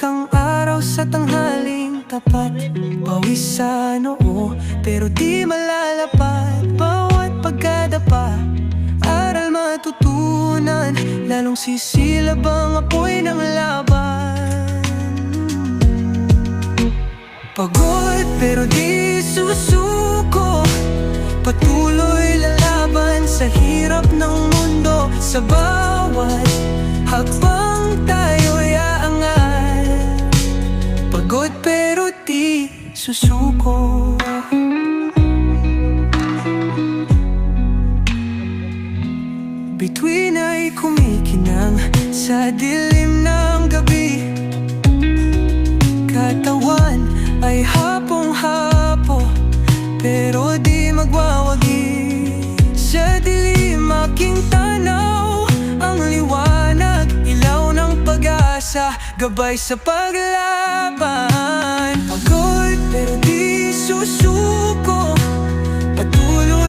ang araw sa tanghaling tapat. Pawis sa noo, pero di malalapat. Bawat pagkadapa, aral matutunan. Lalong sisilab ang apoy ng laban. Pagod pero di susuko, patuloy lalaban sa hirap ng mundo. Sa bawat hakbang tayo'y aangat. Pagod pero di susuko. Bituin ay kumikinang sa dilim ng gabi. Katawan ay hapong-hapo, pero di magwawagi. Sa dilim aking tanaw, ang liwanag, ilaw ng pag-asa, gabay sa paglaban. Pagod pero di susuko,